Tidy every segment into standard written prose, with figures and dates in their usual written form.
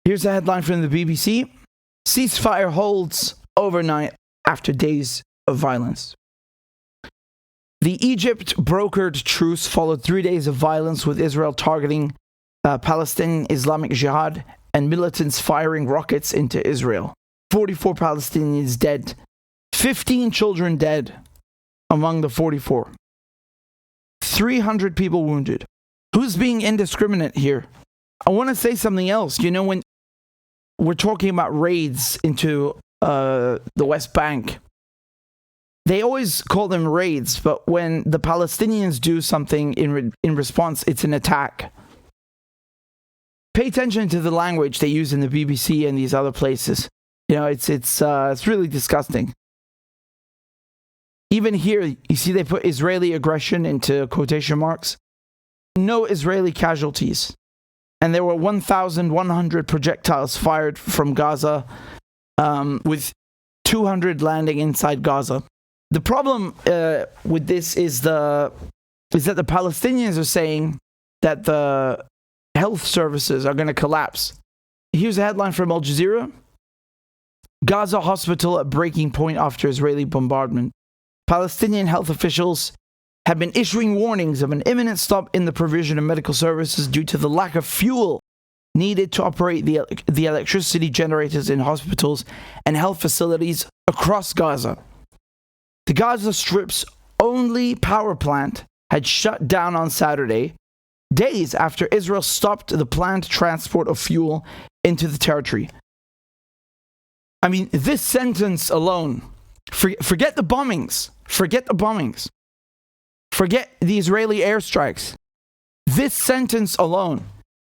Here's a headline from the BBC. Ceasefire holds overnight after days of violence. The Egypt-brokered truce followed 3 days of violence, with Israel targeting Palestinian Islamic Jihad and militants firing rockets into Israel. 44 Palestinians dead. 15 children dead among the 44. 300 people wounded. Who's being indiscriminate here? I want to say something else. You know, when we're talking about raids into the West Bank, they always call them raids, but when the Palestinians do something in response, it's an attack. Pay attention to the language they use in the BBC and these other places. You know, it's really disgusting. Even here, you see they put Israeli aggression into quotation marks. No Israeli casualties. And there were 1,100 projectiles fired from Gaza, with 200 landing inside Gaza. The problem with this is that the Palestinians are saying that the health services are going to collapse. Here's a headline from Al Jazeera. Gaza hospital at breaking point after Israeli bombardment. Palestinian health officials have been issuing warnings of an imminent stop in the provision of medical services due to the lack of fuel needed to operate the electricity generators in hospitals and health facilities across Gaza. The Gaza Strip's only power plant had shut down on Saturday, days after Israel stopped the planned transport of fuel into the territory. I mean, this sentence alone, forget the bombings. Forget the bombings. Forget the Israeli airstrikes. This sentence alone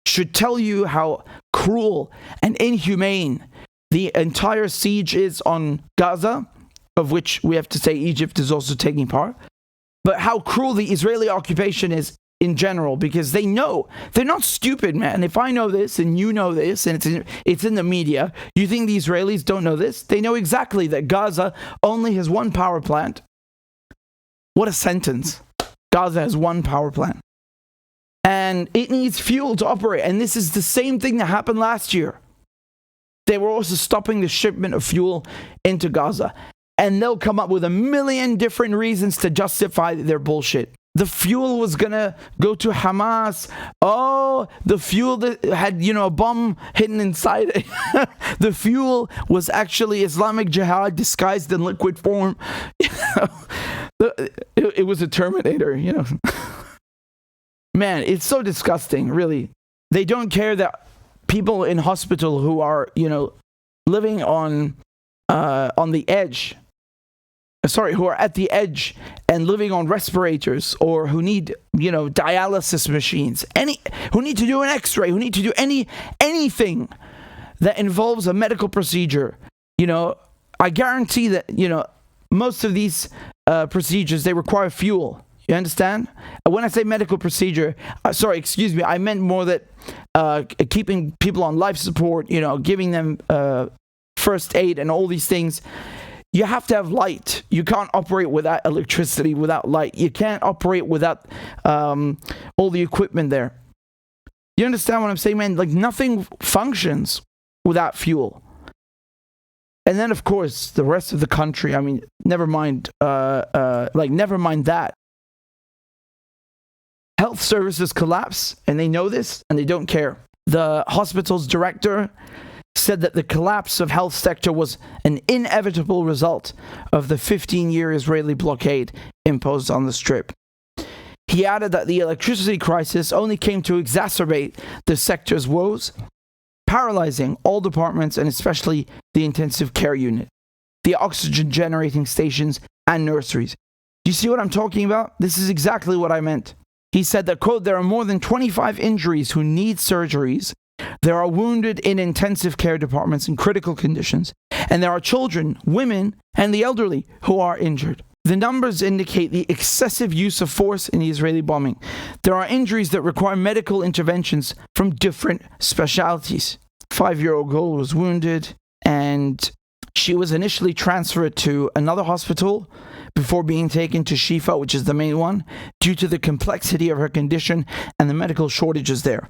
should tell you how cruel and inhumane the entire siege is on Gaza, of which we have to say Egypt is also taking part, but how cruel the Israeli occupation is in general, because they know. They're not stupid, man. If I know this and you know this and it's in the media, you think the Israelis don't know this? They know exactly that Gaza only has one power plant. What a sentence. Gaza has one power plant. And it needs fuel to operate. And this is the same thing that happened last year. They were also stopping the shipment of fuel into Gaza. And they'll come up with a million different reasons to justify their bullshit. The fuel was going to go to Hamas. Oh, the fuel that had, a bomb hidden inside it. The fuel was actually Islamic Jihad disguised in liquid form. It was a Terminator, Man, it's so disgusting, really. They don't care that people in hospital who are, living on the edge, who are at the edge and living on respirators, or who need, dialysis machines, who need to do an x-ray, who need to do anything that involves a medical procedure. I guarantee that, most of these procedures, they require fuel. You understand? When I say medical procedure, I meant more that keeping people on life support, giving them first aid and all these things. You have to have light. You can't operate without electricity, without light. You can't operate without all the equipment there. You understand what I'm saying, man? Like, nothing functions without fuel. And then, of course, the rest of the country, I mean, never mind that. Health services collapse, and they know this, and they don't care. The hospital's director said that the collapse of health sector was an inevitable result of the 15-year Israeli blockade imposed on the Strip. He added that the electricity crisis only came to exacerbate the sector's woes, paralyzing all departments and especially the intensive care unit, the oxygen generating stations, and nurseries. Do you see what I'm talking about? This is exactly what I meant. He said that, quote, there are more than 25 injuries who need surgeries. There are wounded in intensive care departments in critical conditions. And there are children, women, and the elderly who are injured. The numbers indicate the excessive use of force in the Israeli bombing. There are injuries that require medical interventions from different specialties. 5-year-old girl was wounded, and she was initially transferred to another hospital before being taken to Shifa, which is the main one, due to the complexity of her condition and the medical shortages there.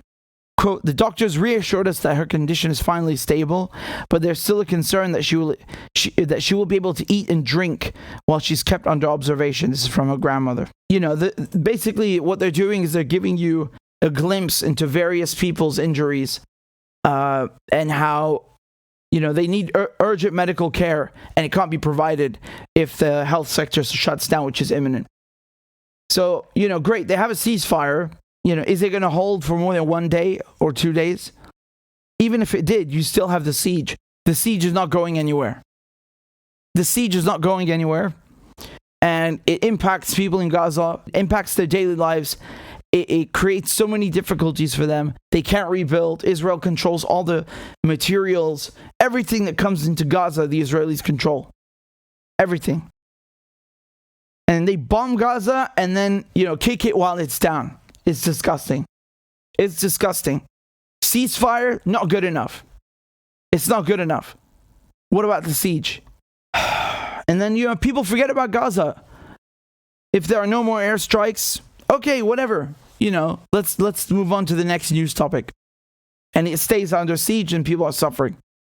quote, the doctors reassured us that her condition is finally stable, but there's still a concern that she will be able to eat and drink while she's kept under observation. This is from her grandmother. You know, basically what they're doing is they're giving you a glimpse into various people's injuries and how, you know, they need urgent medical care and it can't be provided if the health sector shuts down, which is imminent. So, you know, great, they have a ceasefire. You know, is it going to hold for more than 1 day or 2 days? Even if it did, you still have the siege. The siege is not going anywhere. The siege is not going anywhere. And it impacts people in Gaza, impacts their daily lives. It creates so many difficulties for them. They can't rebuild. Israel controls all the materials. Everything that comes into Gaza, the Israelis control. Everything. And they bomb Gaza and then, you know, kick it while it's down. It's disgusting. It's disgusting. Ceasefire, not good enough. It's not good enough. What about the siege? And then, you know, people forget about Gaza. If there are no more airstrikes, okay, whatever. You know, let's move on to the next news topic. And it stays under siege and people are suffering.